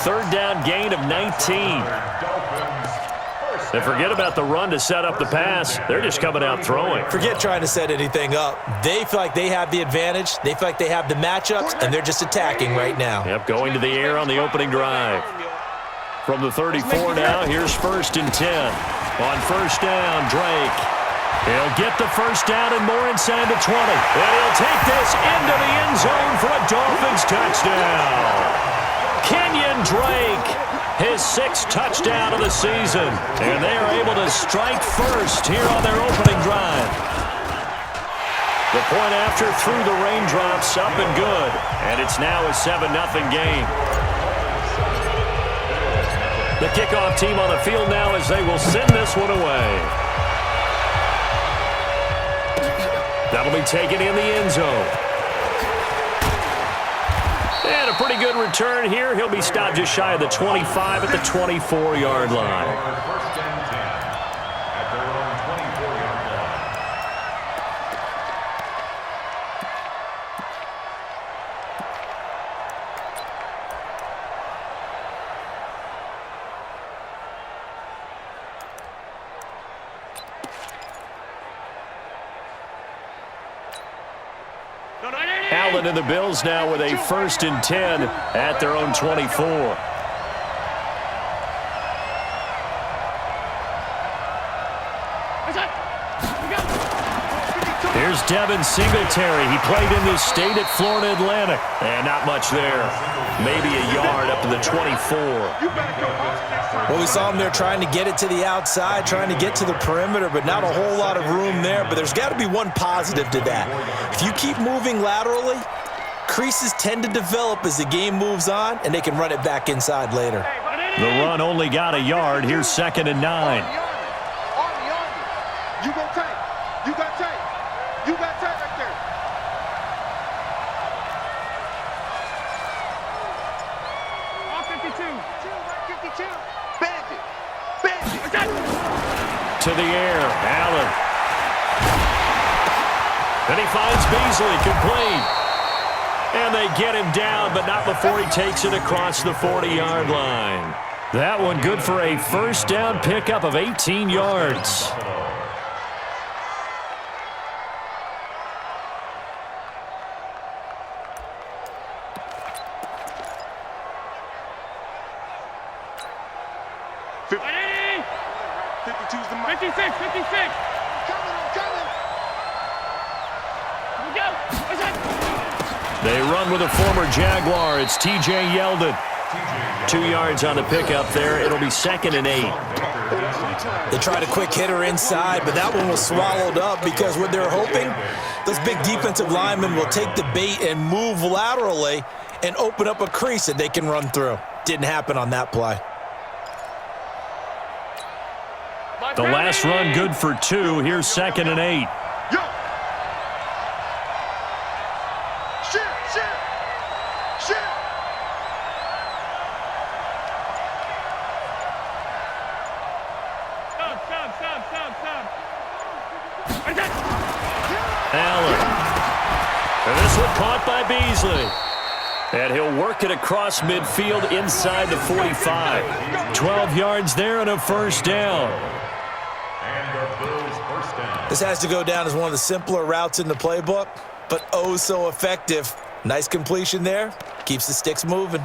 Third down gain of 19. And forget about the run to set up the pass. They're just coming out throwing. Forget trying to set anything up. They feel like they have the advantage. They feel like they have the matchups, and they're just attacking right now. Yep, going to the air on the opening drive. From the 34 now, here's 1st and 10. On first down, Drake. He'll get the first down and more inside the 20. And he'll take this into the end zone for a Dolphins touchdown. Kenyon Drake, his 6th touchdown of the season. And they are able to strike first here on their opening drive. The point after through the raindrops, up and good. And it's now a 7-0 game. The kickoff team on the field now as they will send this one away. That'll be taken in the end zone. And a pretty good return here. He'll be stopped just shy of the 25 at the 24-yard line. Allen and the Bills now with a 1st and 10 at their own 24. Here's Devin Singletary. He played in this state at Florida Atlantic. And not much there. Maybe a yard up to the 24. Well, we saw him there trying to get it to the outside, trying to get to the perimeter, but not a whole lot of room there. But there's got to be one positive to that. If you keep moving laterally, creases tend to develop as the game moves on, and they can run it back inside later. The run only got a yard. Here's 2nd and 9. You go tight. You got tight. You got tight right there. All 52. 52. Bandit. To the air. Allen. And he finds Beasley complete. And they get him down, but not before he takes it across the 40-yard line. That one good for a first down pickup of 18 yards. They run with a former Jaguar. It's T.J. Yeldon. 2 yards on the pickup there. It'll be 2nd and 8. They tried a quick hitter inside, but that one was swallowed up because what they're hoping, those big defensive linemen will take the bait and move laterally and open up a crease that they can run through. Didn't happen on that play. The last run good for 2. Here's 2nd and 8. Allen. And this one caught by Beasley. And he'll work it across midfield inside the 45. 12 yards there and a first down. This has to go down as one of the simpler routes in the playbook, but oh so effective. Nice completion there. Keeps the sticks moving.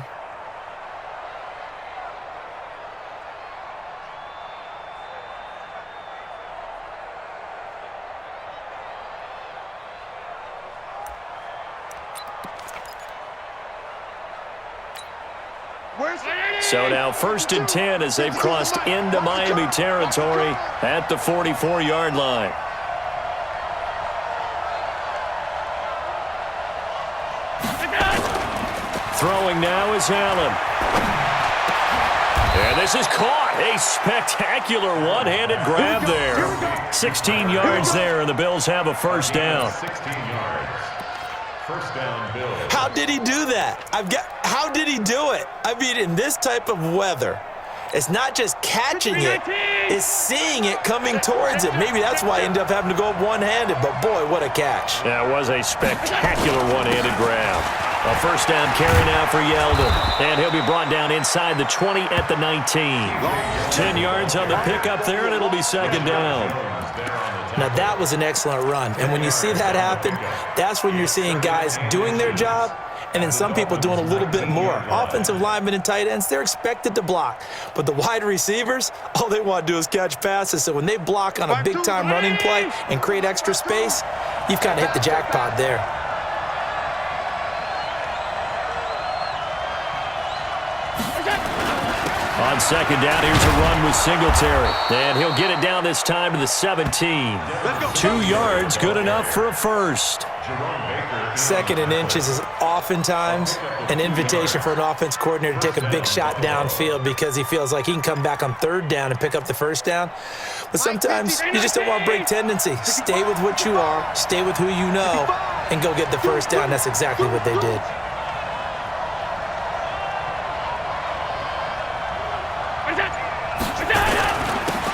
So now 1st and 10 as they've crossed into Miami territory at the 44-yard line. Throwing now is Allen. And this is caught. A spectacular one-handed grab there. 16 yards there, and the Bills have a first down. 16 yards. First down, Bills. How did he do that? How did he do it? I mean, in this type of weather, it's not just catching it, it's seeing it coming towards it. Maybe that's why he ended up having to go one-handed, but boy, what a catch. That was a spectacular one-handed grab. A first down carry now for Yeldon. And he'll be brought down inside the 20 at the 19. 10 yards on the pickup there, and it'll be second down. Now, that was an excellent run. And when you see that happen, that's when you're seeing guys doing their job and then some people doing a little bit more. Offensive linemen and tight ends, they're expected to block. But the wide receivers, all they want to do is catch passes. So when they block on a big-time running play and create extra space, you've kind of hit the jackpot there. On second down, here's a run with Singletary. And he'll get it down this time to the 17. 2 yards, good enough for a first. Second and inches is oftentimes an invitation for an offense coordinator to take a big shot downfield because he feels like he can come back on third down and pick up the first down. But sometimes you just don't want to break tendency. Stay with what you are, stay with who you know, and go get the first down. That's exactly what they did.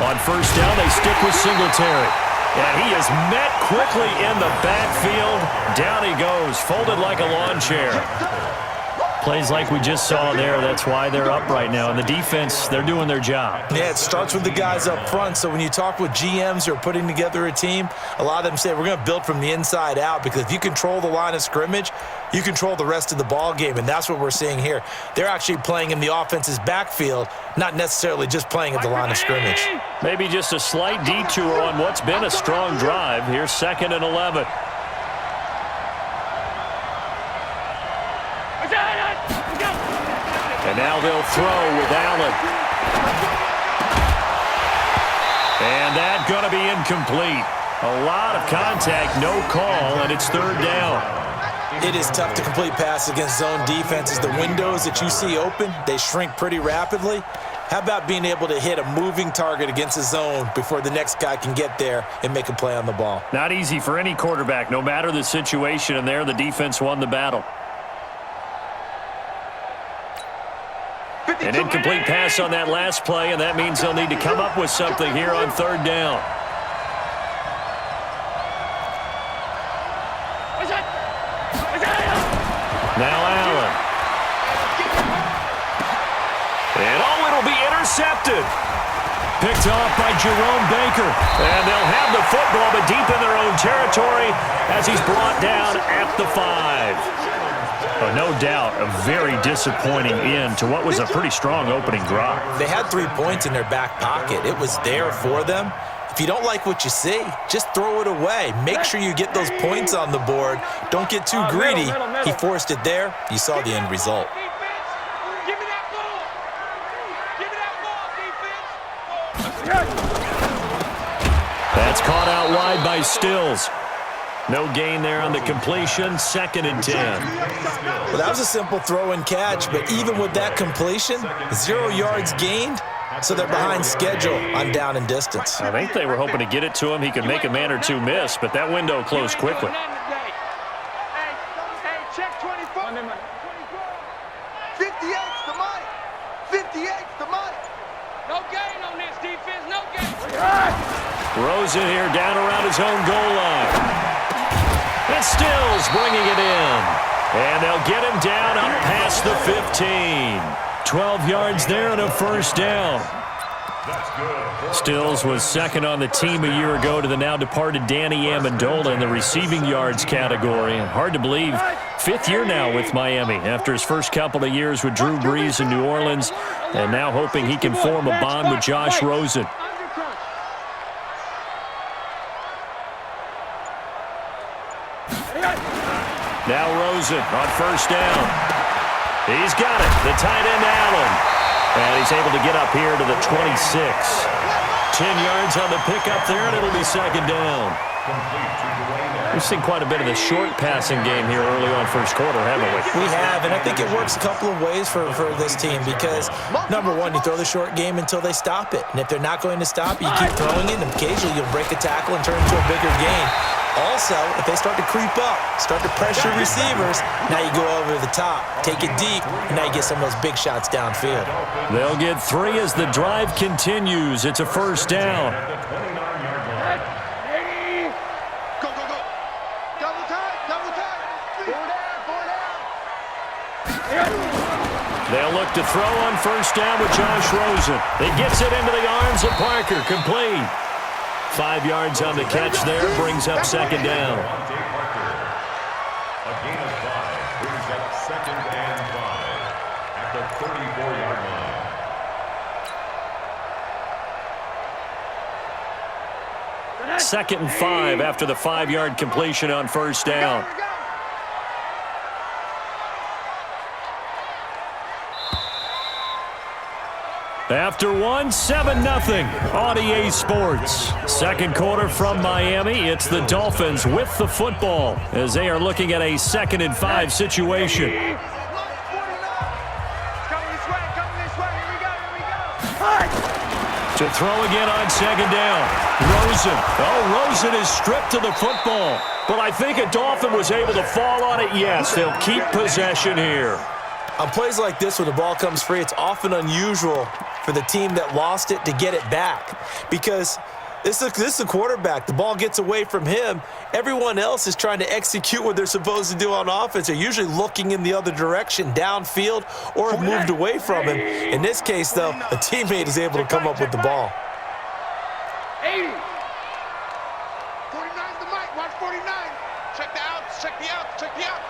On first down, they stick with Singletary. And he is met quickly in the backfield. Down he goes, folded like a lawn chair. Plays like we just saw there. That's why they're up right now. And the defense, they're doing their job. Yeah, it starts with the guys up front. So when you talk with GMs who are putting together a team, a lot of them say we're going to build from the inside out because if you control the line of scrimmage, you control the rest of the ball game, and that's what we're seeing here. They're actually playing in the offense's backfield, not necessarily just playing at the line of scrimmage. Maybe just a slight detour on what's been a strong drive. Here's 2nd and 11. And now they'll throw with Allen. And that's going to be incomplete. A lot of contact, no call, and it's third down. It is tough to complete passes against zone defenses. The windows that you see open, they shrink pretty rapidly. How about being able to hit a moving target against a zone before the next guy can get there and make a play on the ball? Not easy for any quarterback, no matter the situation, and there the defense won the battle. An incomplete pass on that last play, and that means they'll need to come up with something here on third down. Now Allen. And it'll be intercepted. Picked off by Jerome Baker. And they'll have the football, but deep in their own territory as he's brought down at the 5. Oh, no doubt a very disappointing end to what was a pretty strong opening drive. They had 3 points in their back pocket. It was there for them. If you don't like what you see, just throw it away. Make sure you get those points on the board. Don't get too greedy. He forced it there. You saw the end result. That's caught out wide by Stills. No gain there on the completion. 2nd and 10. Well, that was a simple throw and catch, but even with that completion, 0 yards gained, so they're behind schedule on down and distance. I think they were hoping to get it to him. He could make a man or two miss, but that window closed quickly. Hey, check 24. 58's the money. 58's the money. No gain on this defense. No gain. Rosen here down around his own goal line. And Stills bringing it in. And they'll get him down up past the 15. 12 yards there and a first down. Stills was second on the team a year ago to the now departed Danny Amendola in the receiving yards category. Hard to believe, 5th year now with Miami after his first couple of years with Drew Brees in New Orleans, and now hoping he can form a bond with Josh Rosen. Now Rosen on first down. He's got it. The tight end Allen. And he's able to get up here to the 26. 10 yards on the pickup there, and it'll be second down. We've seen quite a bit of the short passing game here early on first quarter, haven't we? We have, and I think it works a couple of ways for this team because, number one, you throw the short game until they stop it. And if they're not going to stop it, you keep throwing it, and occasionally you'll break a tackle and turn it into a bigger gain. Also, if they start to creep up, start to pressure receivers, now you go over the top, take it deep, and now you get some of those big shots downfield. They'll get 3 as the drive continues. It's a first down. Go, go, go. Double time, double time. 4 down, 4 down. They'll look to throw on first down with Josh Rosen. He gets it into the arms of Parker. Complete. 5 yards on the catch there. Brings up second down. A gain of 5 brings up second and 5 at the 34-yard line. Second and 5 after the 5-yard completion on first down. After 7-0 on EA Sports. Second quarter from Miami. It's the Dolphins with the football as they are looking at a 2nd and 5 situation. To throw again on second down. Rosen. Oh, Rosen is stripped to the football. But I think a Dolphin was able to fall on it. Yes, they'll keep possession here. On plays like this when the ball comes free, it's often unusual for the team that lost it to get it back because this is a quarterback. The ball gets away from him. Everyone else is trying to execute what they're supposed to do on offense. They're usually looking in the other direction, downfield, or have moved away from him. In this case, though, a teammate is able to come up with the ball. 80. 49's the mic. Watch 49. Check the outs. Check the outs. Check the outs.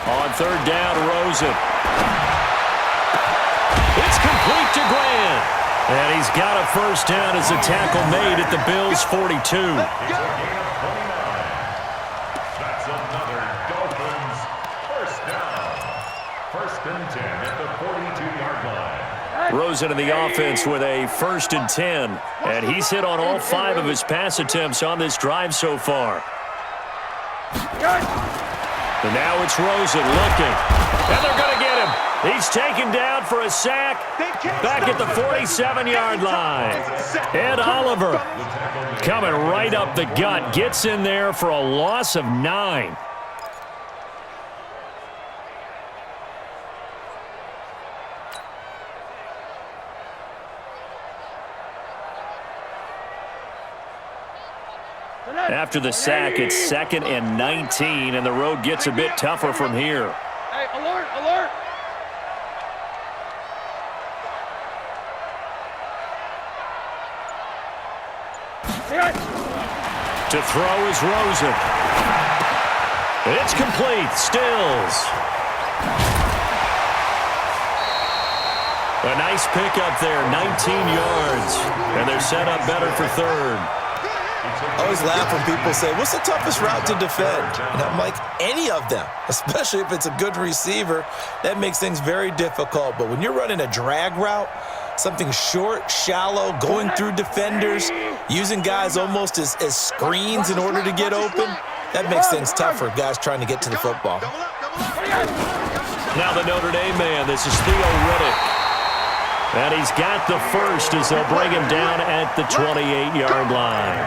On third down, Rosen. It's complete to Grant. And he's got a first down as a tackle made at the Bills' 42. That's another Dolphins first down. First and 10 at the 42-yard line. Rosen in the offense with a 1st and 10. And he's hit on all 5 of his pass attempts on this drive so far. And now it's Rosen looking. And they're going to get him. He's taken down for a sack back at the 47-yard line. Ed Oliver coming right up the gut. Gets in there for a loss of 9. After the sack, it's 2nd and 19, and the road gets a bit tougher from here. Hey, alert, alert. To throw is Rosen. It's complete. Stills. A nice pickup there, 19 yards. And they're set up better for third. I always laugh when people say, what's the toughest route to defend? And I'm like, any of them, especially if it's a good receiver. That makes things very difficult. But when you're running a drag route, something short, shallow, going through defenders, using guys almost as screens in order to get open, that makes things tough for guys trying to get to the football. Now the Notre Dame man, this is Theo Riddick. And he's got the first as they'll bring him down at the 28-yard line.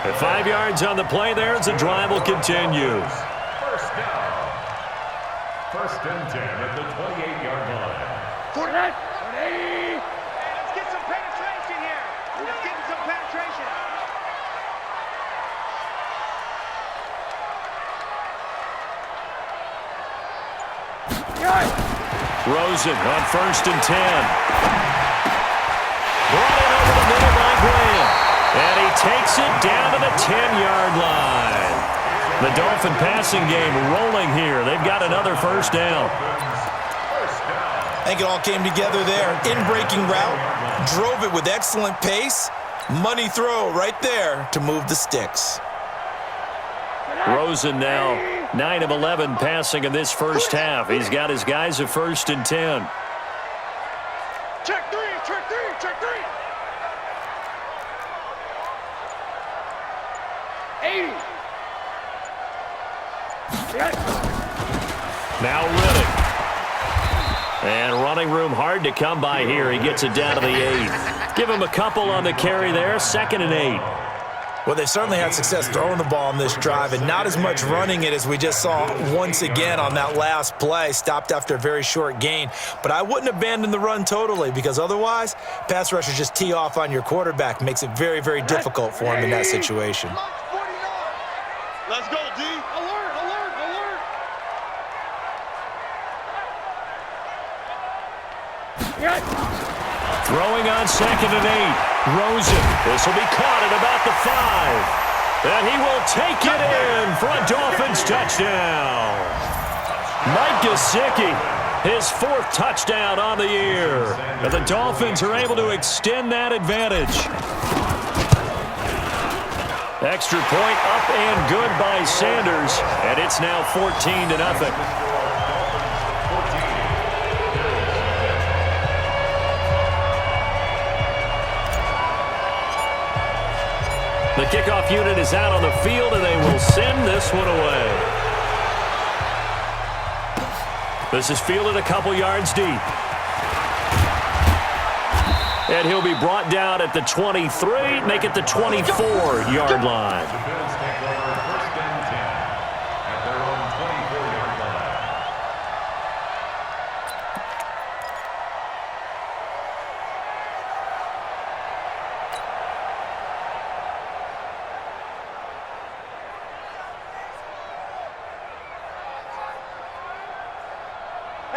At 5 yards on the play there as the drive will continue. First down. First and 10 at the 28-yard line. Let's get some penetration here. Let's get some penetration. Rosen on 1st and 10. Brought in over the middle by Graham. And he takes it down to the 10-yard line. The Dolphin passing game rolling here. They've got another first down. I think it all came together there. In-breaking route, drove it with excellent pace. Money throw right there to move the sticks. Rosen now 9 of 11 passing in this first half. He's got his guys at 1st and 10. Check three, check three, check three. 80. Now Riddick. And running room hard to come by here. He gets it down to the 8. Give him a couple on the carry there. 2nd and 8. Well, they certainly had success throwing the ball on this drive and not as much running it as we just saw once again on that last play. Stopped after a very short gain. But I wouldn't abandon the run totally because otherwise, pass rushers just tee off on your quarterback. Makes it very, very difficult for him in that situation. Let's go, D. Alert, alert, alert. Throwing on 2nd and 8. Rosen. This will be caught at about the 5. And he will take it in for a Dolphins touchdown. Mike Gesicki, his 4th touchdown on the year. And the Dolphins are able to extend that advantage. Extra point up and good by Sanders. And it's now 14-0. The kickoff unit is out on the field, and they will send this one away. This is fielded a couple yards deep. And he'll be brought down at the 23, make it the 24-yard line. The Bills take over 1st and 10 at their own 24-yard line.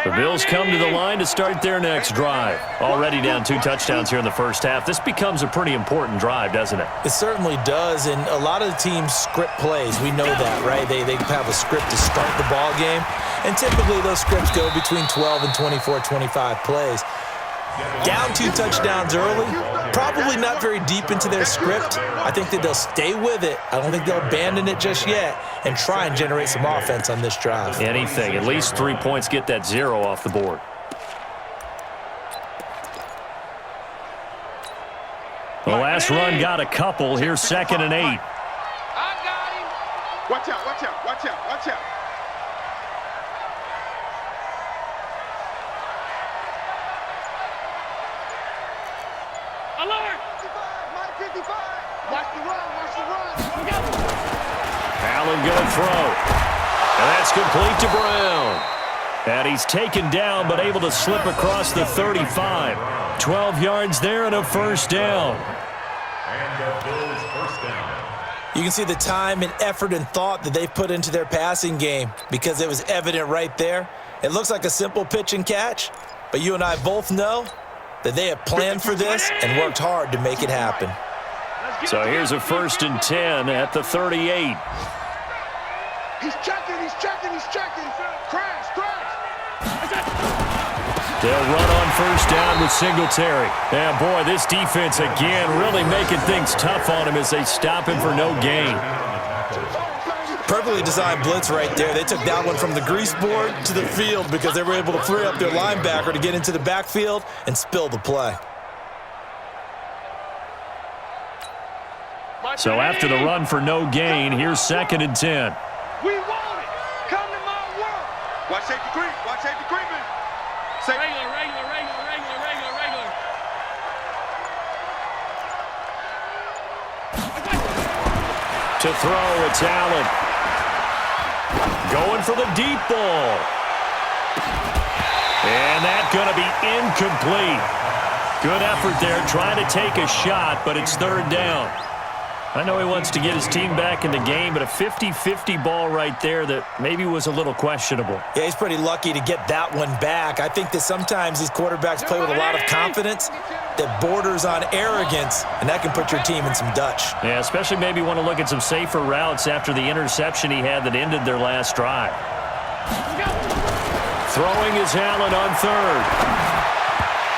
The Bills come to the line to start their next drive. Already down 2 touchdowns here in the first half. This becomes a pretty important drive, doesn't it? It certainly does, and a lot of the teams script plays. We know that, right? They have a script to start the ball game, and typically those scripts go between 12 and 24, 25 plays. Down 2 touchdowns early, probably not very deep into their script. I think that they'll stay with it. I don't think they'll abandon it just yet and try and generate some offense on this drive. Anything. At least 3 points, get that 0 off the board. The last run got a couple. Here's 2nd and 8. I got him. Watch out, watch out, watch out, watch out. Alert! 55, Mike 55. Watch the run, watch the run. Allen going to throw. And that's complete to Brown. And he's taken down but able to slip across the 35. 12 yards there and a 1st down. And the Bills' 1st down. You can see the time and effort and thought that they've put into their passing game because it was evident right there. It looks like a simple pitch and catch, but you and I both know that they have planned for this and worked hard to make it happen. So here's a 1st and 10 at the 38. He's checking, he's checking, he's checking. Crash, crash. They'll run on 1st down with Singletary. And boy, this defense again really making things tough on him as they stop him for no gain. Perfectly designed blitz right there. They took that one from the grease board to the field because they were able to free up their linebacker to get into the backfield and spill the play. So after the run for no gain, here's 2nd and 10. We want it. Come to my world. Watch safety creep, watch safety creeping. Regular, regular, regular, regular, regular, regular. To throw, it's Allen. Going for the deep ball. And that's going to be incomplete. Good effort there, trying to take a shot, but it's 3rd down. I know he wants to get his team back in the game, but a 50-50 ball right there that maybe was a little questionable. Yeah, he's pretty lucky to get that one back. I think that sometimes these quarterbacks play with a lot of confidence that borders on arrogance, and that can put your team in some Dutch. Yeah, especially maybe want to look at some safer routes after the interception he had that ended their last drive. Throwing is Allen on 3rd.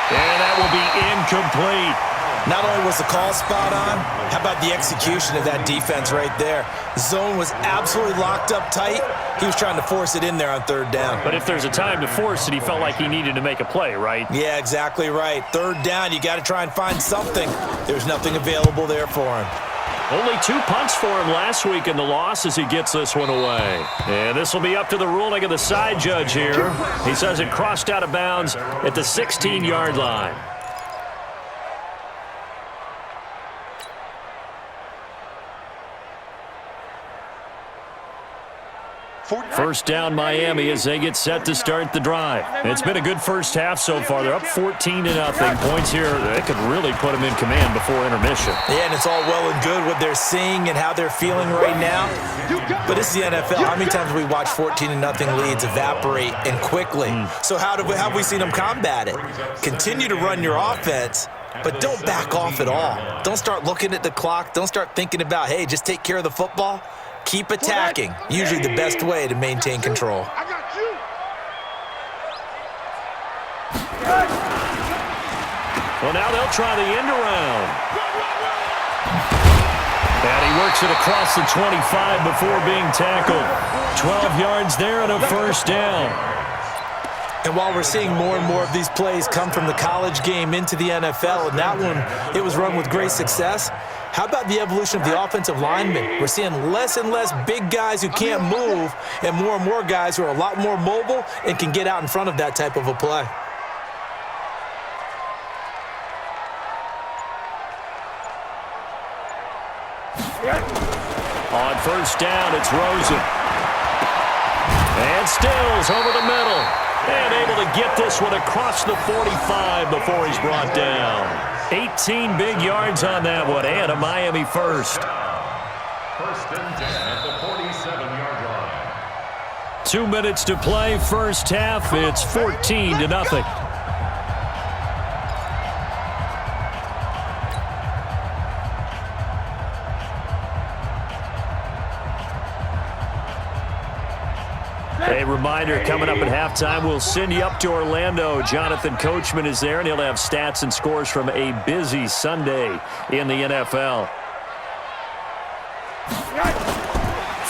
And that will be incomplete. Not only was the call spot on, how about the execution of that defense right there? The zone was absolutely locked up tight. He was trying to force it in there on 3rd down. But if there's a time to force it, he felt like he needed to make a play, right? Yeah, exactly right. 3rd down, you got to try and find something. There's nothing available there for him. Only 2 punts for him last week in the loss as he gets this one away. And this will be up to the ruling of the side judge here. He says it crossed out of bounds at the 16-yard line. First down Miami as they get set to start the drive. It's been a good first half so far. They're up 14-0. Points here, they could really put them in command before intermission. Yeah, and it's all well and good what they're seeing and how they're feeling right now. But this is the NFL. How many times have we watched 14-0 leads evaporate and quickly? So how have we seen them combat it? Continue to run your offense, but don't back off at all. Don't start looking at the clock. Don't start thinking about, hey, just take care of the football. Keep attacking. Usually the best way to maintain control. I got you. Well, now they'll try the end around. And he works it across the 25 before being tackled. 12 yards there and a first down. And while we're seeing more and more of these plays come from the college game into the NFL, and that one, it was run with great success, how about the evolution of the offensive linemen? We're seeing less and less big guys who can't move and more guys who are a lot more mobile and can get out in front of that type of a play. On first down, it's Rosen. And Stills over the middle. And able to get this one across the 45 before he's brought down. 18 big yards on that one, and a Miami first. First and 10 at the 47-yard line. 2 minutes to play, first half. It's 14-0. A reminder, coming up at halftime, we'll send you up to Orlando. Jonathan Coachman is there, and he'll have stats and scores from a busy Sunday in the NFL.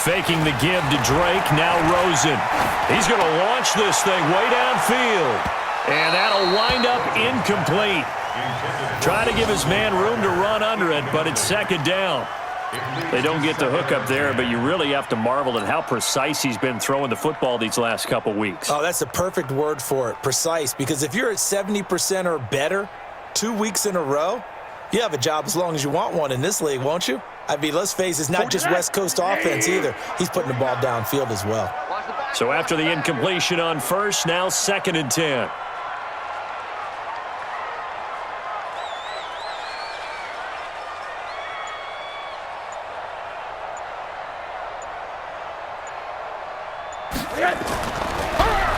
Faking the give to Drake, now Rosen. He's going to launch this thing way downfield. And that'll wind up incomplete. Trying to give his man room to run under it, but it's second down. They don't get the hook up there, but you really have to marvel at how precise he's been throwing the football these last couple weeks. Oh, that's a perfect word for it, precise, because if you're at 70% or better 2 weeks in a row, you have a job as long as you want one in this league, won't you? I mean, let's face it, it's not just West Coast offense either. He's putting the ball downfield as well. So after the incompletion on first, now second and 10.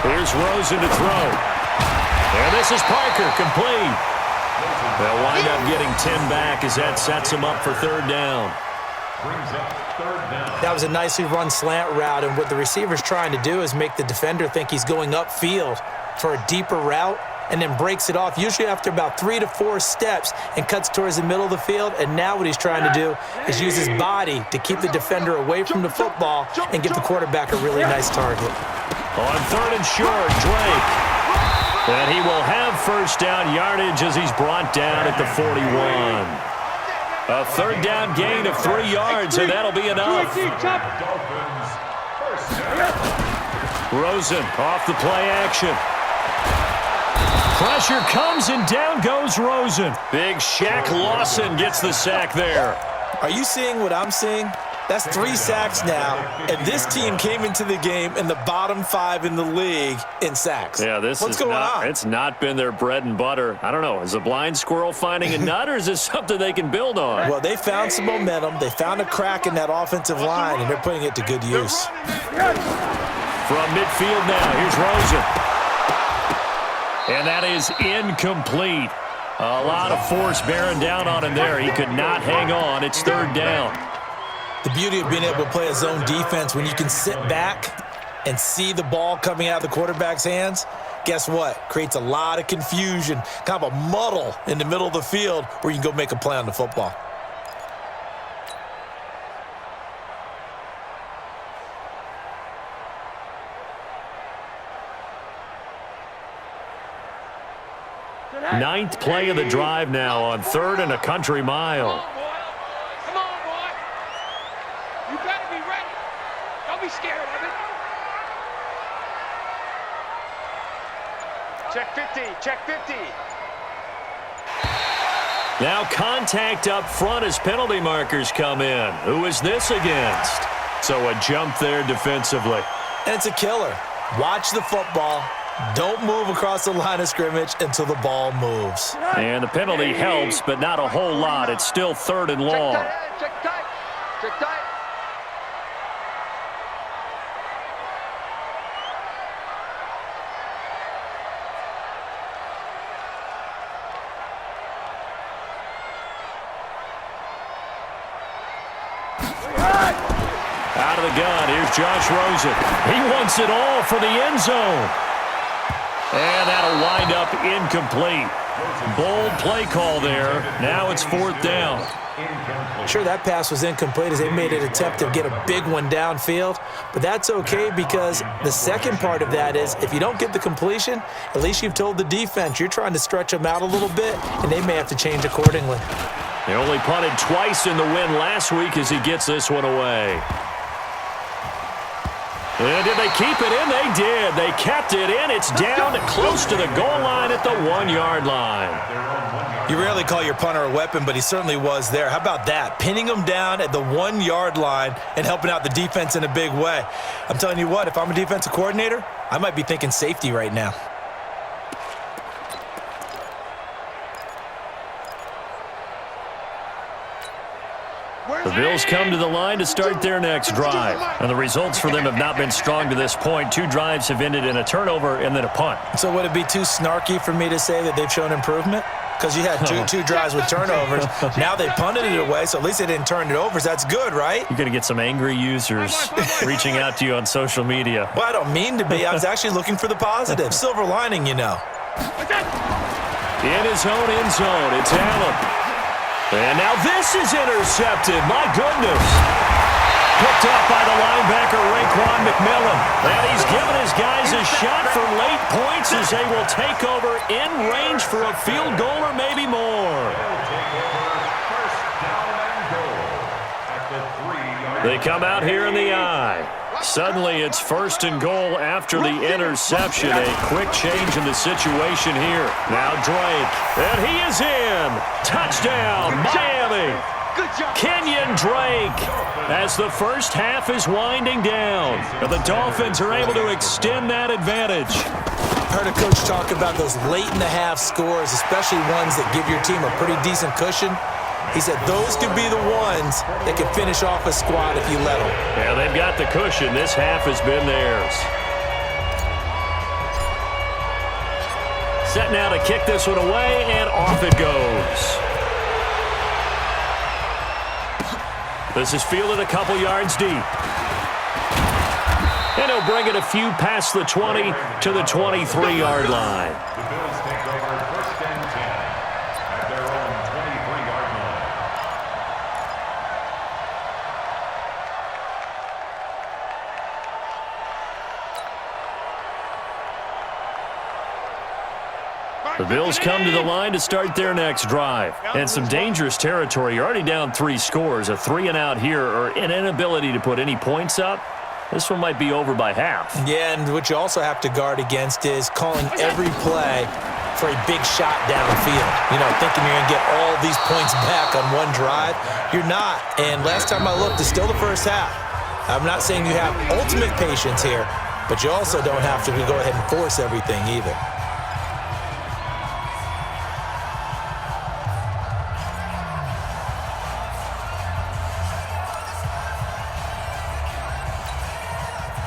Here's Rosen to throw. And this is Parker, complete. They'll wind up getting 10 back as that sets him up for third down. Brings up third down. That was a nicely run slant route, and what the receiver's trying to do is make the defender think he's going upfield for a deeper route and then breaks it off, usually after about 3 to 4 steps, and cuts towards the middle of the field. And now what he's trying to do is use his body to keep the defender away from the football and give the quarterback a really nice target. On third and short, Drake. And he will have first down yardage as he's brought down at the 41. A third down gain of 3 yards, and that'll be enough. Dolphins, first down. Rosen off the play action. Pressure comes, and down goes Rosen. Big Shaq Lawson gets the sack there. Are you seeing what I'm seeing? That's 3 sacks now, and this team came into the game in the bottom 5 in the league in sacks. Yeah, What's going on? It's not been their bread and butter. I don't know. Is a blind squirrel finding a nut, or is this something they can build on? Well, they found some momentum. They found a crack in that offensive line, and they're putting it to good use. From midfield now, here's Rosen. And that is incomplete. A lot of force bearing down on him there. He could not hang on. It's third down. The beauty of being able to play a zone defense when you can sit back and see the ball coming out of the quarterback's hands, guess what? Creates a lot of confusion, kind of a muddle in the middle of the field where you can go make a play on the football. Ninth play of the drive now on third and a country mile. Come on, boy. You better be ready. Don't be scared of it. Check 50. Check 50. Now contact up front as penalty markers come in. Who is this against? So a jump there defensively. And it's a killer. Watch the football. Don't move across the line of scrimmage until the ball moves. And the penalty helps, but not a whole lot. It's still 3rd and long. Check tight. Check tight. Out of the gun, here's Josh Rosen. He wants it all for the end zone. And that'll wind up incomplete. Bold play call there. Now it's 4th down. Sure, that pass was incomplete as they made an attempt to get a big one downfield, but that's okay because the second part of that is if you don't get the completion, at least you've told the defense you're trying to stretch them out a little bit, and they may have to change accordingly. They only punted twice in the win last week as he gets this one away. And did they keep it in? They did. They kept it in. It's down close to the goal line at the 1-yard line. You rarely call your punter a weapon, but he certainly was there. How about that? Pinning him down at the 1-yard line and helping out the defense in a big way. I'm telling you what, if I'm a defensive coordinator, I might be thinking safety right now. The Bills come to the line to start their next drive. And the results for them have not been strong to this point. 2 drives have ended in a turnover and then a punt. So would it be too snarky for me to say that they've shown improvement? Because you had two drives with turnovers. Now they punted it away, so at least they didn't turn it over. So that's good, right? You're going to get some angry users reaching out to you on social media. Well, I don't mean to be. I was actually looking for the positive. Silver lining, you know. In his own end zone, it's Allen. And now this is intercepted. My goodness. Picked up by the linebacker, Raekwon McMillan. And he's given his guys a shot for late points as they will take over in range for a field goal or maybe more. They come out here in the I. Suddenly it's 1st and goal after the interception. A quick change in the situation here. Now Drake. And he is in. Touchdown, Miami. Kenyon Drake as the first half is winding down. And the Dolphins are able to extend that advantage. I heard a coach talk about those late-in-the-half scores, especially ones that give your team a pretty decent cushion. He said those could be the ones that could finish off a squad if you let them. Yeah, they've got the cushion. This half has been theirs. Set now to kick this one away, and off it goes. This is fielded a couple yards deep. And he'll bring it a few past the 20 to the 23-yard line. The Bills take over 1st and 10 at their own 23-yard line. The Bills come to the line to start their next drive. And some dangerous territory. You're already down 3 scores. A 3-and-out here or an inability to put any points up. This one might be over by half. Yeah, and what you also have to guard against is calling every play for a big shot downfield. You know, thinking you're going to get all these points back on one drive. You're not. And last time I looked, it's still the first half. I'm not saying you have ultimate patience here, but you also don't have to go ahead and force everything either.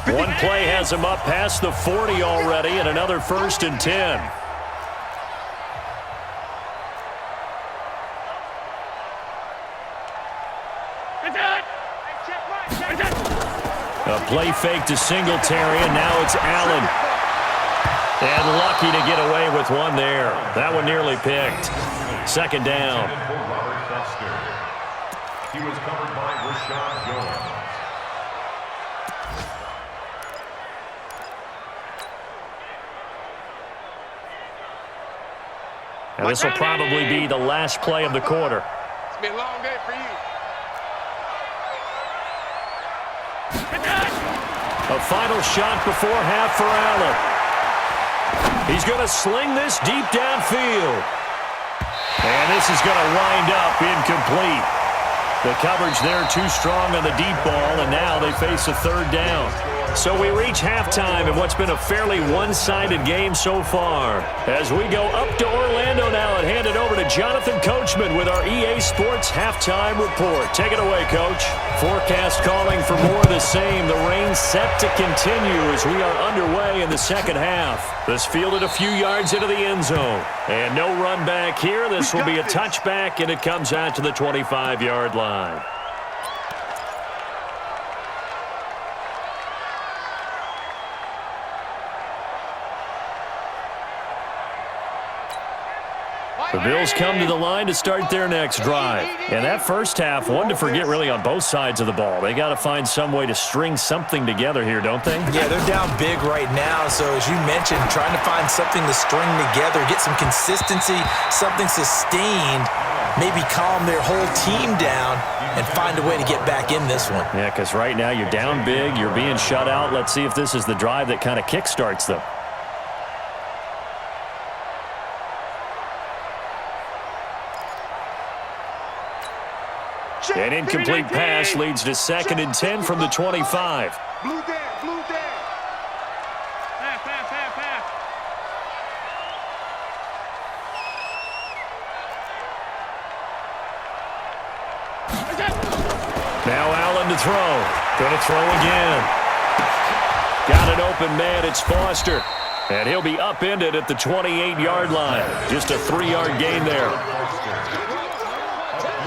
One play has him up past the 40 already, and another 1st and 10. A play fake to Singletary, and now it's Allen. And lucky to get away with one there. That one nearly picked. 2nd down. He was covered by Rashad Jones. And this will probably be the last play of the quarter. It's been a long day for you. A final shot before half for Allen. He's going to sling this deep downfield. And this is going to wind up incomplete. The coverage there too strong on the deep ball, and now they face a third down. So we reach halftime in what's been a fairly one-sided game so far. As we go up to Orlando now and hand it over to Jonathan Coachman with our EA Sports Halftime Report. Take it away, Coach. Forecast calling for more of the same. The rain set to continue as we are underway in the second half. This fielded a few yards into the end zone. And no run back here. This will be a touchback, and it comes out to the 25-yard line. The Bills come to the line to start their next drive. And that first half, one to forget really on both sides of the ball. They got to find some way to string something together here, don't they? Yeah, they're down big right now. So as you mentioned, trying to find something to string together, get some consistency, something sustained, maybe calm their whole team down and find a way to get back in this one. Yeah, because right now you're down big, you're being shut out. Let's see if this is the drive that kind of kickstarts them. An incomplete pass leads to 2nd and 10 from the 25. Blue down, blue down. Pass. Now Allen to throw. Going to throw again. Got an open man. It's Foster. And he'll be upended at the 28-yard line. Just a 3-yard gain there.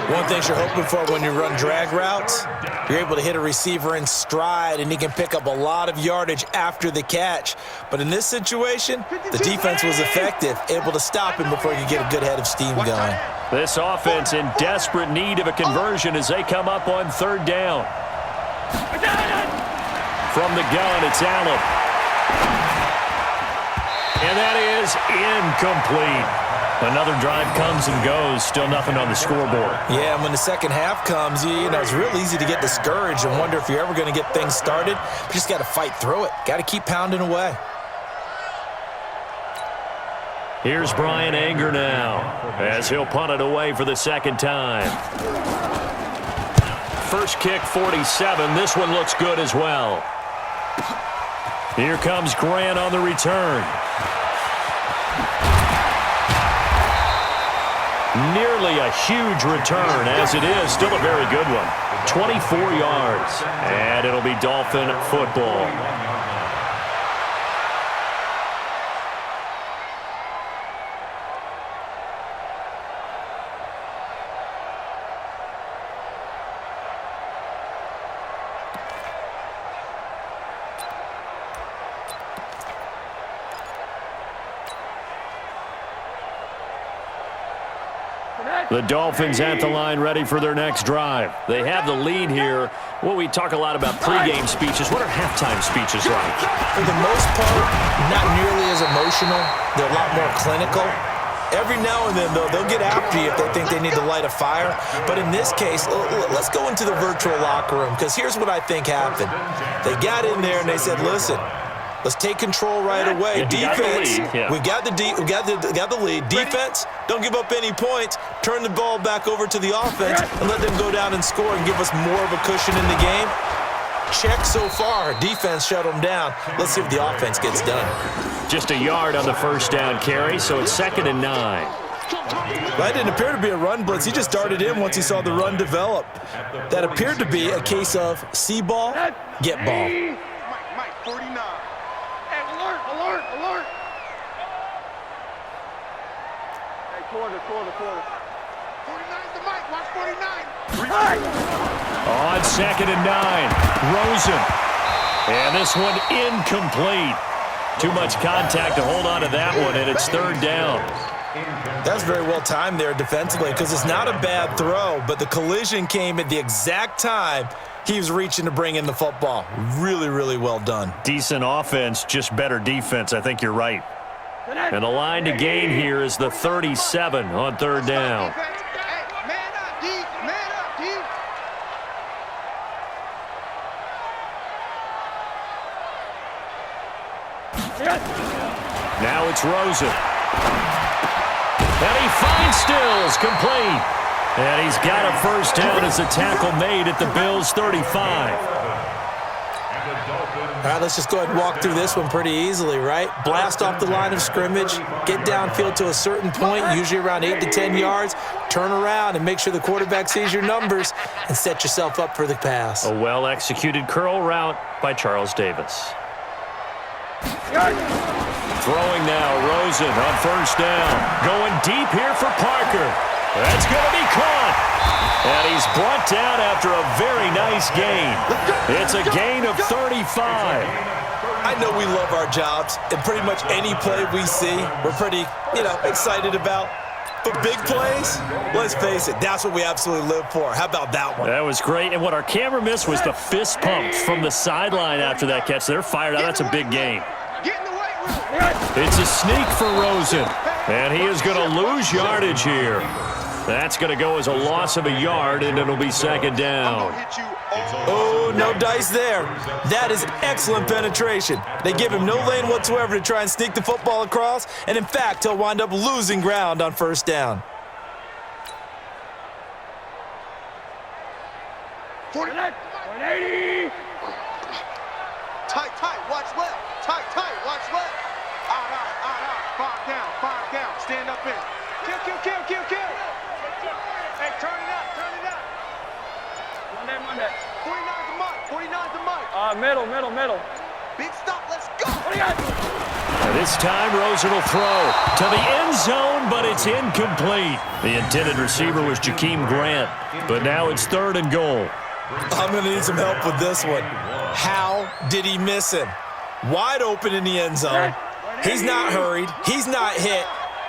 One thing you're hoping for when you run drag routes, you're able to hit a receiver in stride, and he can pick up a lot of yardage after the catch. But in this situation, the defense was effective, able to stop him before he could get a good head of steam going. This offense in desperate need of a conversion as they come up on 3rd down. From the gun, it's Allen. And that is incomplete. Another drive comes and goes, still nothing on the scoreboard. Yeah, and when the second half comes, you know, it's real easy to get discouraged and wonder if you're ever going to get things started. You just got to fight through it. Got to keep pounding away. Here's Brian Anger now as he'll punt it away for the second time. First kick, 47. This one looks good as well. Here comes Grant on the return. Nearly a huge return, as it is. Still a very good one. 24 yards, and it'll be Dolphin football. The Dolphins at the line ready for their next drive. They have the lead here. Well, we talk a lot about pregame speeches. What are halftime speeches like? For the most part, not nearly as emotional. They're a lot more clinical. Every now and then, though, they'll get after you if they think they need to light a fire. But in this case, let's go into the virtual locker room, because here's what I think happened. They got in there and they said, listen, let's take control right away. Defense, we got the lead. Defense, don't give up any points. Turn the ball back over to the offense and let them go down and score and give us more of a cushion in the game. Check so far. Defense shut them down. Let's see if the offense gets done. Just a yard on the first down carry, so it's 2nd and 9. That didn't appear to be a run blitz. He just darted in once he saw the run develop. That appeared to be a case of see ball, get ball. Mike, 49. Hey, alert. Hey, quarter. 49's the Mike. Watch 49. On 2nd and 9, Rosen. And this one incomplete. Too much contact to hold on to that one, and it's 3rd down. That's very well timed there defensively, because it's not a bad throw, but the collision came at the exact time he was reaching to bring in the football. Really, really well done. Decent offense, just better defense. I think you're right. And the line to gain here is the 37 on 3rd down. Now it's Rosen. And he finds Stills, complete. And he's got a first down as a tackle made at the Bills' 35. All right, let's just go ahead and walk through this one pretty easily, right? Blast off the line of scrimmage, get downfield to a certain point, usually around 8 to 10 yards, turn around and make sure the quarterback sees your numbers and set yourself up for the pass. A well-executed curl route by Charles Davis. Throwing now, Rosen on first down. Going deep here for Parker. That's going to be caught. And he's brought down after a very nice gain. It's a gain of 35. I know we love our jobs, and pretty much any play we see, we're pretty, excited about. But big plays, let's face it, that's what we absolutely live for. How about that one? That was great. And what our camera missed was the fist pump from the sideline after that catch. They're fired out. That's a big gain. It's a sneak for Rosen. And he is going to lose yardage here. That's going to go as a loss of a yard, and it'll be second down. Oh, no dice there. That is excellent penetration. They give him no lane whatsoever to try and sneak the football across, and in fact, he'll wind up losing ground on first down. 180. Tight, watch left. Tight, watch left. Out. 5 down. Stand up in. Kill. Hey, turn it up. Monday. 49's the mic. Middle. Big stop, let's go. This time, Rosen will throw to the end zone, but it's incomplete. The intended receiver was Jakeem Grant, but now it's 3rd and goal. I'm going to need some help with this one. How did he miss him? Wide open in the end zone. He's not hurried. He's not hit.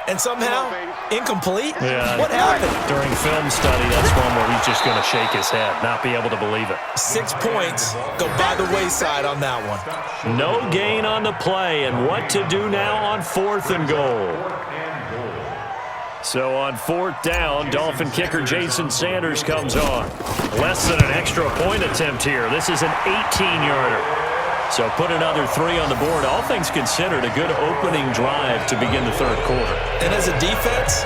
And somehow, incomplete? Yeah. What happened? During film study, that's one where he's just going to shake his head, not be able to believe it. 6 points go by the wayside on that one. No gain on the play, and what to do now on 4th and goal. So on 4th down, Dolphin kicker Jason Sanders comes on. Less than an extra point attempt here. This is an 18-yarder. So put another 3 on the board. All things considered, a good opening drive to begin the 3rd quarter. And as a defense,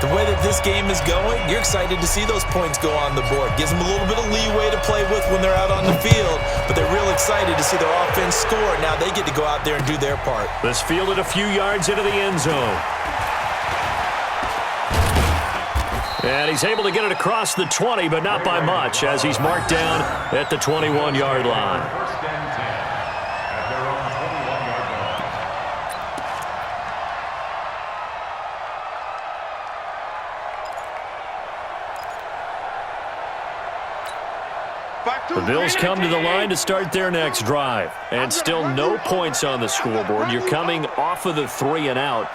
the way that this game is going, you're excited to see those points go on the board. Gives them a little bit of leeway to play with when they're out on the field, but they're real excited to see their offense score. Now they get to go out there and do their part. This fielded a few yards into the end zone. And he's able to get it across the 20, but not by much, as he's marked down at the 21-yard line. The Bills come to the line to start their next drive. And still no points on the scoreboard. You're coming off of the 3 and out.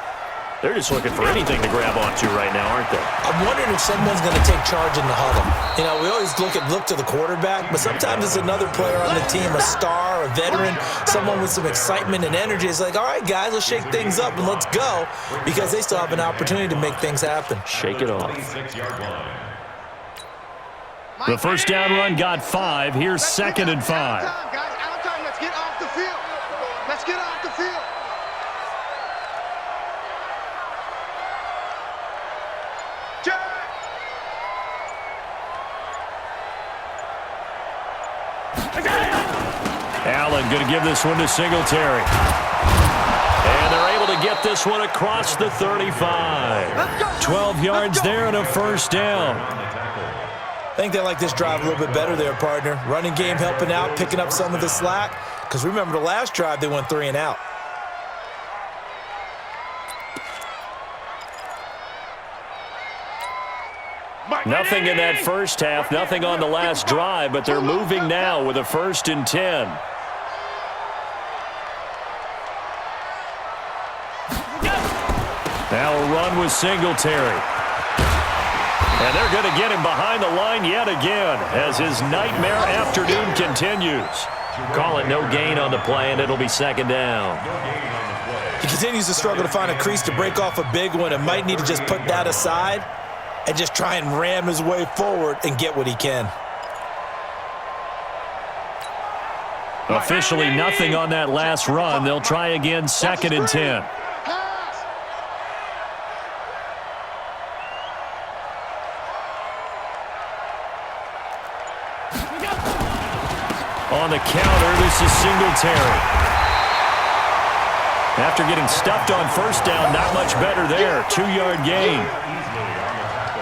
They're just looking for anything to grab onto right now, aren't they? I'm wondering if someone's going to take charge in the huddle. We always look to the quarterback, but sometimes it's another player on the team, a star, a veteran, someone with some excitement and energy. It's like, all right, guys, let's shake things up and let's go, because they still have an opportunity to make things happen. Shake it off. The first down run got 5. Here's 2nd and 5. Out of time. Let's get off the field. Allen going to give this one to Singletary. And they're able to get this one across the 35. 12 yards there and a first down. I think they like this drive a little bit better there, partner. Running game helping out, picking up some of the slack. Because remember, the last drive, they went 3 and out. Nothing in that first half, nothing on the last drive, but they're moving now with a 1st and 10. Now a run with Singletary. And they're going to get him behind the line yet again as his nightmare afternoon continues. Call it no gain on the play, and it'll be 2nd down. He continues to struggle to find a crease to break off a big one and might need to just put that aside and just try and ram his way forward and get what he can. Officially nothing on that last run. They'll try again, 2nd and 10. On the counter, this is Singletary. After getting stuffed on first down, not much better there. 2-yard gain.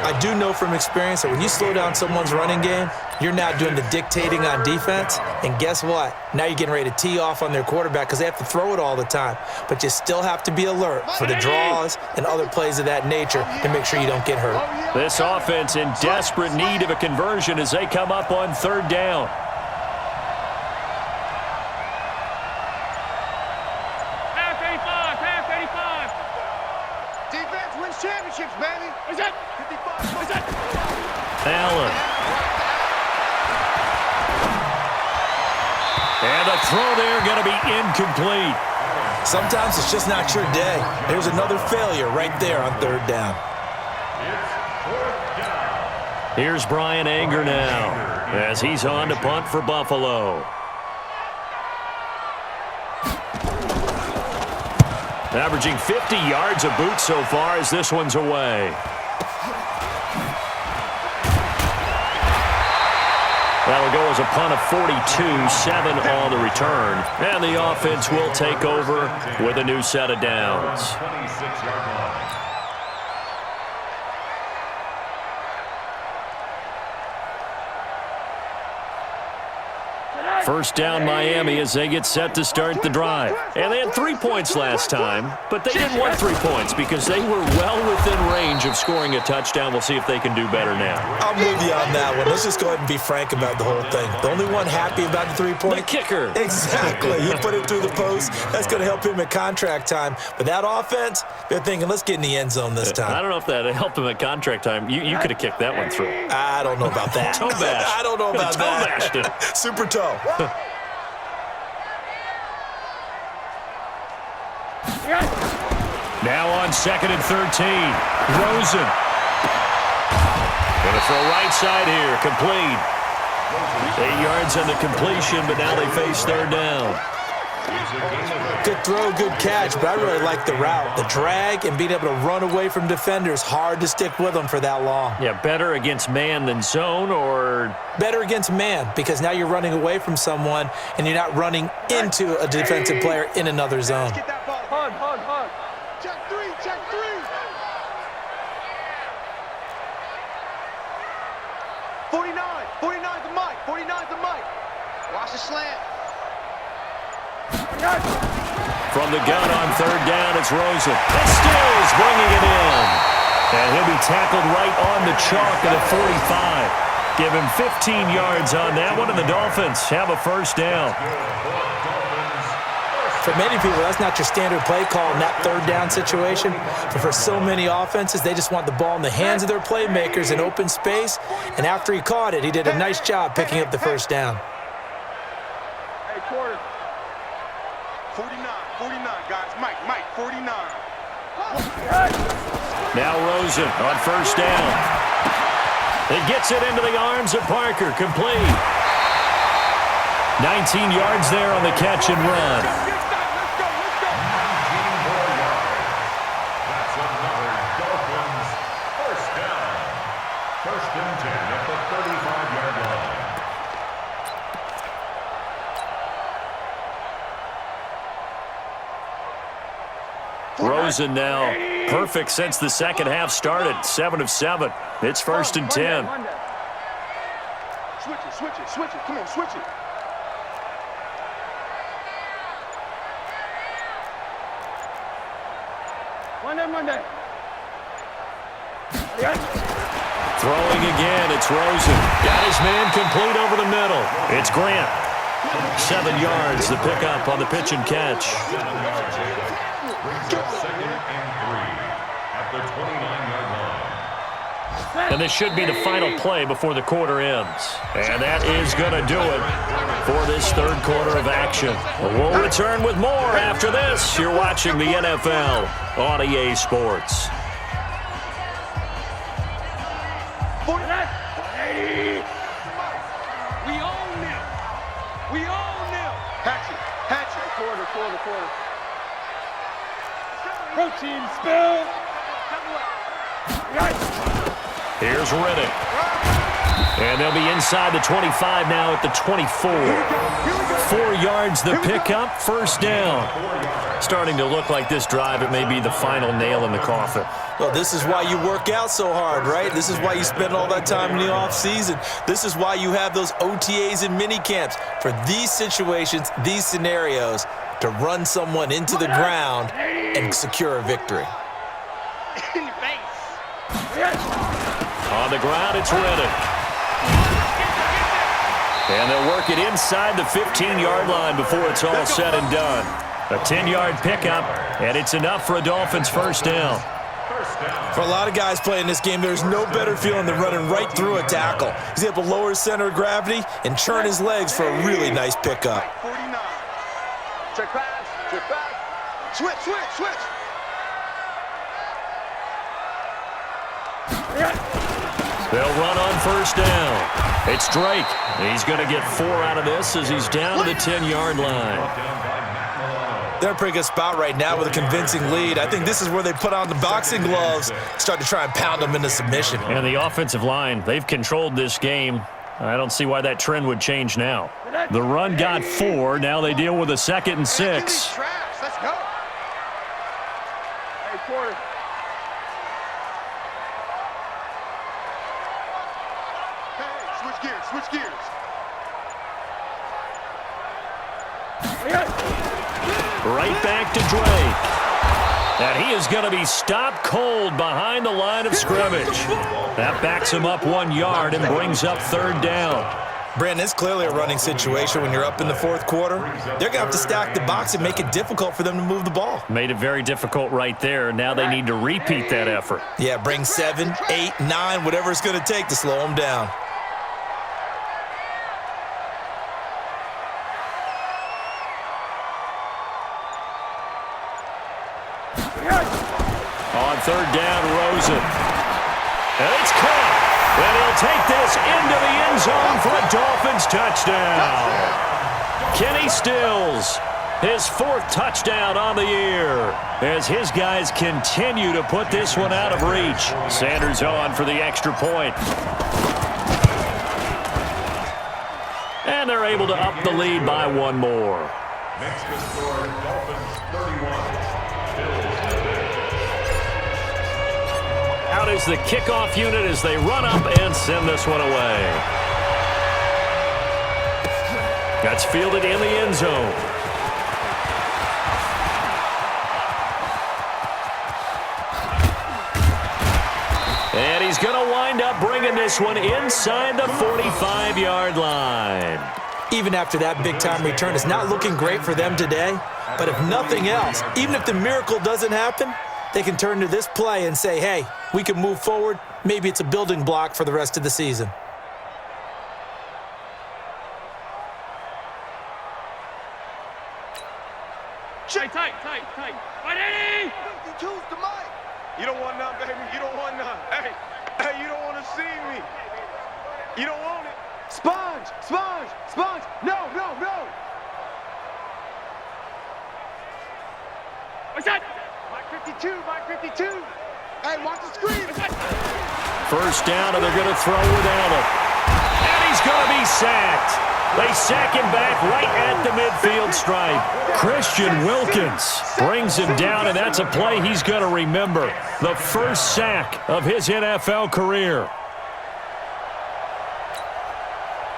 I do know from experience that when you slow down someone's running game, you're now doing the dictating on defense. And guess what? Now you're getting ready to tee off on their quarterback because they have to throw it all the time. But you still have to be alert for the draws and other plays of that nature to make sure you don't get hurt. This offense in desperate need of a conversion as they come up on 3rd down. Championships, baby. Is that 55? Is that Allen. And the throw there going to be incomplete. Sometimes it's just not your day. There's another failure right there on 3rd down. Here's Brian Anger now as he's on to punt for Buffalo. Averaging 50 yards a boot so far as this one's away. That'll go as a punt of 42, 7 on the return. And the offense will take over with a new set of downs. 26-yard line. First down Miami as they get set to start the drive. And they had 3 points last time, but they didn't want 3 points because they were well within range of scoring a touchdown. We'll see if they can do better now. I'm with you on that one. Let's just go ahead and be frank about the whole thing. The only one happy about the 3-point? The kicker. Exactly. He put it through the post. That's going to help him at contract time. But that offense, they're thinking, let's get in the end zone this time. I don't know if that helped him at contract time. You could have kicked that one through. I don't know about that. Toe bash. I don't know about toe that. bashed it. Super toe. Now on 2nd and 13. Rosen. Going to throw right side here. Complete. 8 yards on the completion, but now they face 3rd down. Good throw, good catch, but I really like the route. The drag and being able to run away from defenders, hard to stick with them for that long. Yeah, better against man than zone, or? Better against man, because now you're running away from someone and you're not running into a defensive player in another zone. Get that ball. Hug. Check 3. 49's the mic. 49's the mic. Watch the slant. From the gun on 3rd down, it's Rosen. And Stills bringing it in. And he'll be tackled right on the chalk at a 45. Give him 15 yards on that one, and the Dolphins have a 1st down. For many people, that's not your standard play call in that 3rd down situation. But for so many offenses, they just want the ball in the hands of their playmakers in open space. And after he caught it, he did a nice job picking up the 1st down. Hey, quarter. 49, guys. Mike, 49. Now Rosen on 1st down. He gets it into the arms of Parker. Complete. 19 yards there on the catch and run. Let's go. 19 more yards. That's another Dolphins 1st down. 1st and 10 at the 35-yard line. Rosen now perfect since the second half started. 7 of 7. It's 1st and 10. Switch it. Come on, switch it. Monday. Throwing again, it's Rosen. Got his man complete over the middle. It's Grant. 7 yards, the pickup on the pitch and catch. Brings up 2nd and 3 at the 29-yard line. And this should be the final play before the quarter ends. And that is going to do it for this 3rd quarter of action. We'll return with more after this. You're watching the NFL on EA Sports. We own them. Hatchet. Quarter. Protein spill. Here's Riddick. And they'll be inside the 25 now at the 24. 4 yards the pickup, first down. Starting to look like this drive, it may be the final nail in the coffin. Well, this is why you work out so hard, right? This is why you spend all that time in the offseason. This is why you have those OTAs and mini camps for these situations, these scenarios, to run someone into the ground and secure a victory. On the ground, it's Reddick. And they'll work it inside the 15-yard line before it's all said and done. A 10-yard pickup, and it's enough for a Dolphins first down. For a lot of guys playing this game, there's no better feeling than running right through a tackle. He's able to lower his center of gravity and churn his legs for a really nice pickup. 49. Check pass. Check pass. Switch, switch, switch. They'll run on first down. It's Drake. He's going to get 4 out of this as he's down to the 10-yard line. They're in a pretty good spot right now with a convincing lead. I think this is where they put on the boxing gloves, start to try and pound them into submission. And the offensive line, they've controlled this game. I don't see why that trend would change now. The run got 4. Now they deal with a 2nd and 6. Let's go. Hey, quarter. Switch gears, switch gears. Right back to Drake. And he is going to be stopped cold behind the line of scrimmage. That backs him up 1 yard and brings up 3rd down. Brandon, it's clearly a running situation when you're up in the 4th quarter. They're going to have to stack the box and make it difficult for them to move the ball. Made it very difficult right there. Now they need to repeat that effort. Yeah, bring 7, 8, 9, whatever it's going to take to slow them down. On 3rd down, Rosen. And it's caught. And he'll take this into the end zone for a Dolphins touchdown. Kenny Stills, his 4th touchdown on the year, as his guys continue to put this one out of reach. Sanders on for the extra point. And they're able to up the lead by 1 more. Next to score, Dolphins 31. Out is the kickoff unit as they run up and send this one away. That's fielded in the end zone. And he's going to wind up bringing this one inside the 45-yard line. Even after that big-time return, it's not looking great for them today. But if nothing else, even if the miracle doesn't happen, they can turn to this play and say, hey, we can move forward. Maybe it's a building block for the rest of the season. Tight. Fight Eddie! You choose the mic. You don't want none, baby. You don't want none. Hey, you don't want to see me. You don't want it. Sponge. No. What's that? Mike 52. Hey, watch the screen. First down, and they're going to throw without him. And he's going to be sacked. They sack him back right at the midfield stripe. Christian Wilkins brings him down, and that's a play he's going to remember. The first sack of his NFL career.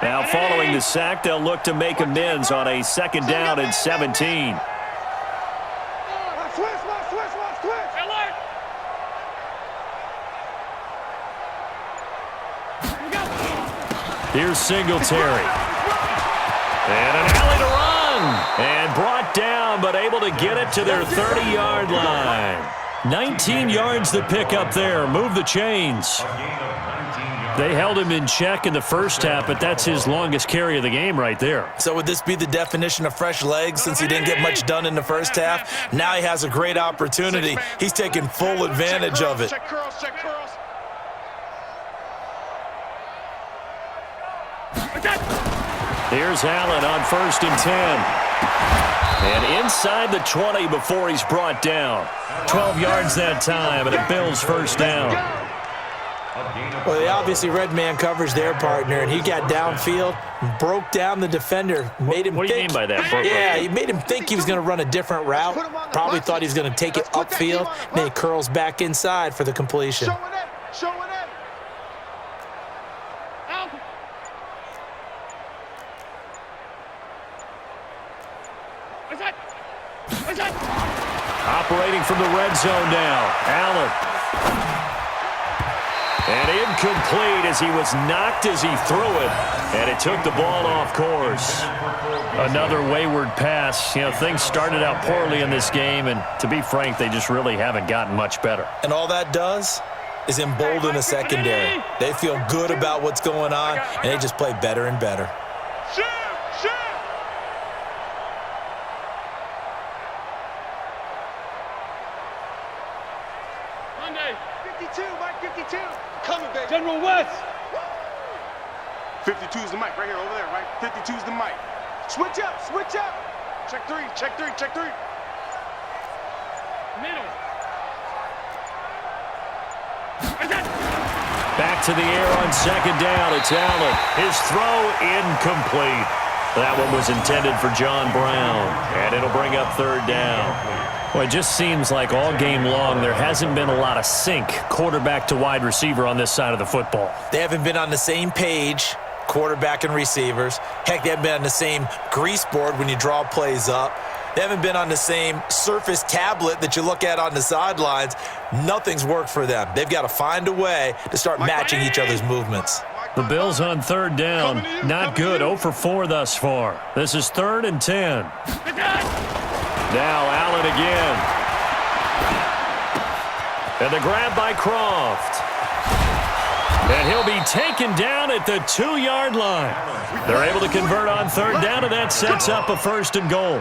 Now, following the sack, they'll look to make amends on a 2nd down and 17. Here's Singletary. And an alley to run. And brought down, but able to get it to their 30-yard line. 19 yards to pick up there. Move the chains. They held him in check in the first half, but that's his longest carry of the game right there. So would this be the definition of fresh legs since he didn't get much done in the first half? Now he has a great opportunity. He's taking full advantage of it. Check curls. Here's Allen on 1st and 10. And inside the 20 before he's brought down. 12 yards that time, and it Bills first down. Well, they obviously read man coverage their partner, and he got downfield, broke down the defender, made him What do you think. mean by that? Yeah, he made him think he was going to run a different route. Probably thought he was going to take it upfield. Then he curls back inside for the completion. Showing it. Showing it. Out. What's that? What's that? Operating from the red zone now. Allen. And incomplete as he was knocked as he threw it. And it took the ball off course. Another wayward pass. You know, things started out poorly in this game, and to be frank, they just really haven't gotten much better. And all that does is embolden the secondary. They feel good about what's going on, and they just play better and better. Shoot. Shoot. Monday. 52, Mike, 52. Coming, baby. General West. 52 is the mic right here, over there, right? 52 is the mic. Switch up, switch up. Check three, check three, check three. Middle. What's that? Back to the air on second down. It's Allen. His throw incomplete. That one was intended for John Brown, and it'll bring up third down. Well, it just seems like all game long there hasn't been a lot of sync quarterback to wide receiver on this side of the football. They haven't been on the same page, quarterback and receivers. Heck, they haven't been on the same grease board when you draw plays up. They haven't been on the same surface tablet that you look at on the sidelines. Nothing's worked for them. They've got to find a way to start matching each other's movements. The Bills on third down. Not good. 0 for 4 thus far. This is 3rd and 10. Now Allen again. And the grab by Croft. And he'll be taken down at the 2-yard line. They're able to convert on third down, and that sets up a 1st and goal.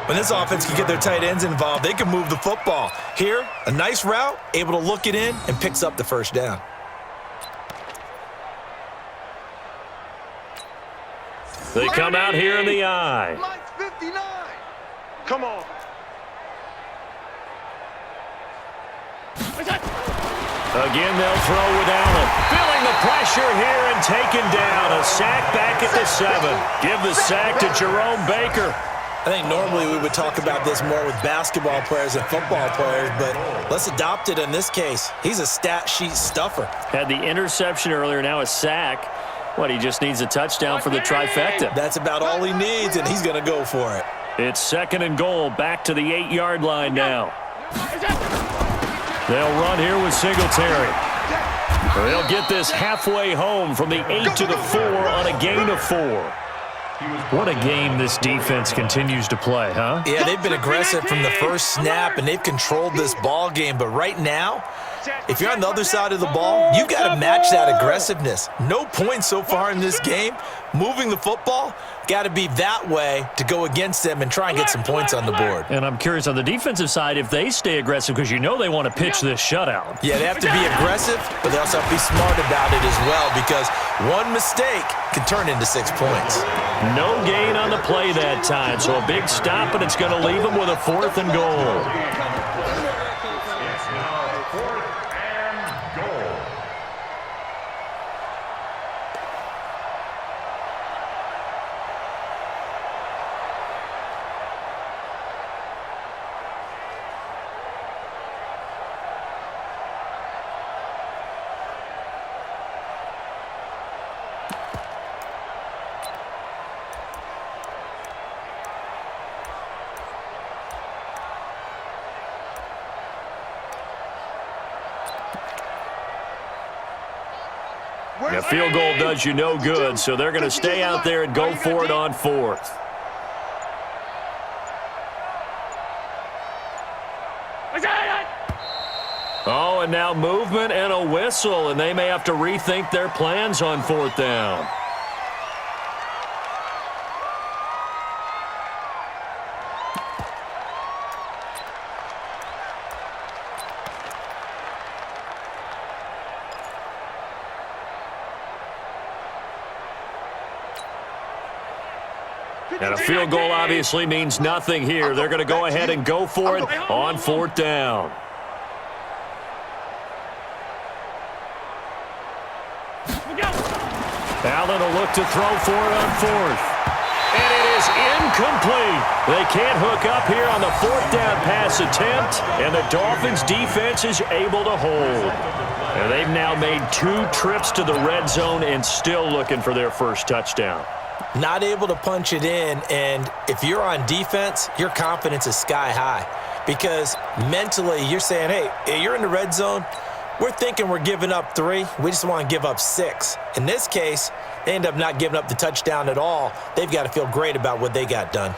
When this offense can get their tight ends involved, they can move the football. Here, a nice route, able to look it in, and picks up the 1st down. They come out here in the eye. Mike 59. Come on. Again, they'll throw with Allen. Feeling the pressure here and taken down. A sack back at the 7. Give the sack to Jerome Baker. I think normally we would talk about this more with basketball players and football players, but let's adopt it in this case. He's a stat sheet stuffer. Had the interception earlier, now a sack. What, he just needs a touchdown for the trifecta. That's about all he needs, and he's going to go for it. It's 2nd and goal, back to the 8-yard line now. They'll run here with Singletary. They'll get this halfway home from the 8 to the 4 on a gain of 4. What a game this defense continues to play, huh? Yeah, they've been aggressive from the first snap, and they've controlled this ball game. But right now, if you're on the other side of the ball, you've got to match that aggressiveness. No points so far in this game. Moving the football, got to be that way to go against them and try and get some points on the board. And I'm curious on the defensive side if they stay aggressive, because you know they want to pitch this shutout. Yeah, they have to be aggressive, but they also have to be smart about it as well, because one mistake can turn into 6 points. No gain on the play that time, so a big stop, and it's going to leave them with a 4th and goal. A field goal does you no good, so they're going to stay out there and go for it on 4th. Oh, and now movement and a whistle, and they may have to rethink their plans on 4th down. And a field goal obviously means nothing here. They're going to go ahead and go for it on 4th down. Allen will look to throw for it on fourth. And it is incomplete. They can't hook up here on the fourth down pass attempt, and the Dolphins' defense is able to hold. And they've now made 2 trips to the red zone and still looking for their first touchdown. Not able to punch it in, and if you're on defense, your confidence is sky high. Because mentally, you're saying, hey, you're in the red zone. We're thinking we're giving up 3. We just want to give up 6. In this case, they end up not giving up the touchdown at all. They've got to feel great about what they got done.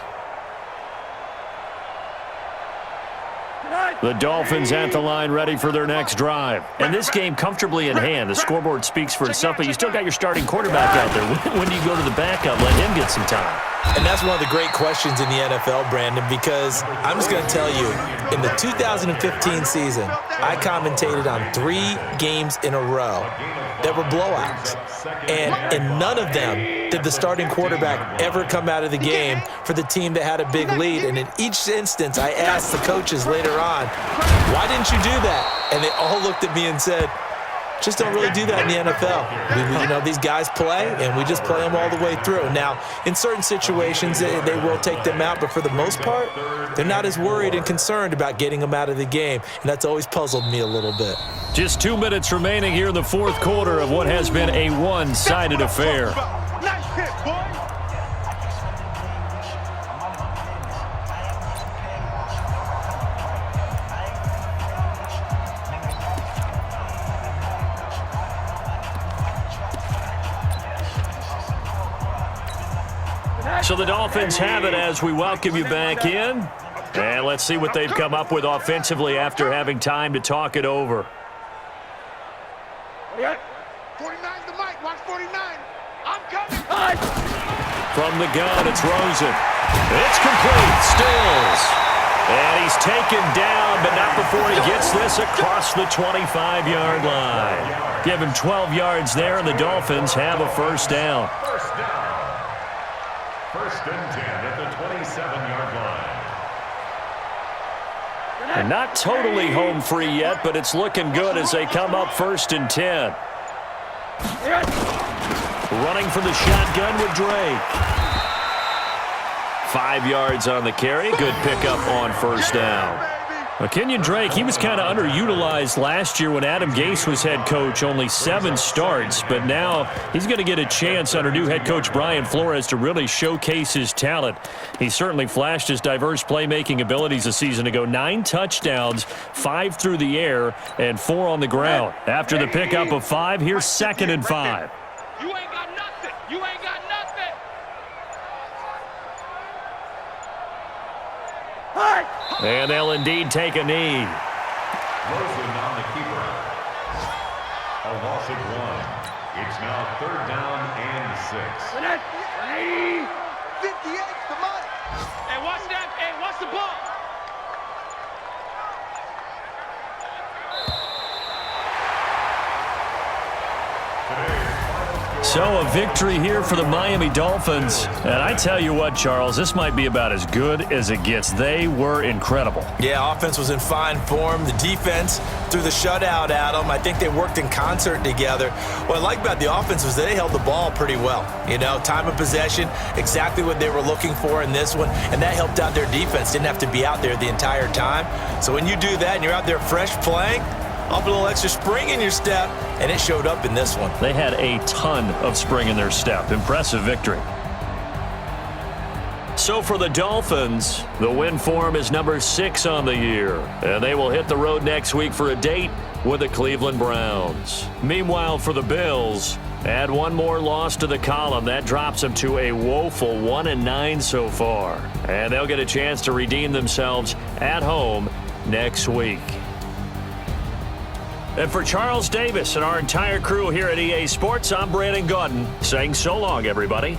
The Dolphins at the line ready for their next drive. And this game comfortably in hand. The scoreboard speaks for itself, but you still got your starting quarterback out there. When do you go to the backup? Let him get some time. And that's one of the great questions in the NFL, Brandon, because I'm just going to tell you, in the 2015 season, I commentated on 3 games in a row that were blowouts. And in none of them did the starting quarterback ever come out of the game for the team that had a big lead. And in each instance, I asked the coaches later on, why didn't you do that? And they all looked at me and said, just don't really do that in the NFL. These guys play, and we just play them all the way through. Now, in certain situations, they will take them out, but for the most part, they're not as worried and concerned about getting them out of the game, and that's always puzzled me a little bit. Just 2 minutes remaining here in the fourth quarter of what has been a one-sided affair. Nice hit, boy. So the Dolphins have it as we welcome you back in. And let's see what they've come up with offensively after having time to talk it over. 49's the mic. Watch 49. I'm coming. From the gun, it's Rosen. It's complete. Stills. And he's taken down, but not before he gets this across the 25-yard line. Give him 12 yards there, and the Dolphins have a first down. First and 10 at the 27-yard line. And not totally home free yet, but it's looking good as they come up first and 10. Running from the shotgun with Drake. 5 yards on the carry. Good pickup on first down. Kenyon Drake, he was kind of underutilized last year when Adam Gase was head coach. Only 7 starts, but now he's going to get a chance under new head coach Brian Flores to really showcase his talent. He certainly flashed his diverse playmaking abilities a season ago. 9 touchdowns, 5 through the air, and 4 on the ground. After the pickup of 5, here's 2nd and 5. You ain't got nothing. You ain't got nothing. And they'll indeed take a knee. Rosen on the keeper. A loss of 1. It's now 3rd down and 6. 58's the mic. Hey, watch that. Hey, watch the ball. So a victory here for the Miami Dolphins. And I tell you what, Charles, this might be about as good as it gets. They were incredible. Yeah, offense was in fine form. The defense threw the shutout at them. I think they worked in concert together. What I like about the offense was they held the ball pretty well. Time of possession, exactly what they were looking for in this one, and that helped out their defense. Didn't have to be out there the entire time. So when you do that and you're out there fresh playing, up a little extra spring in your step, and it showed up in this one. They had a ton of spring in their step. Impressive victory. So for the Dolphins, the win form is number 6 on the year, and they will hit the road next week for a date with the Cleveland Browns. Meanwhile, for the Bills, add one more loss to the column. That drops them to a woeful 1-9 so far, and they'll get a chance to redeem themselves at home next week. And for Charles Davis and our entire crew here at EA Sports, I'm Brandon Gaudin saying so long, everybody.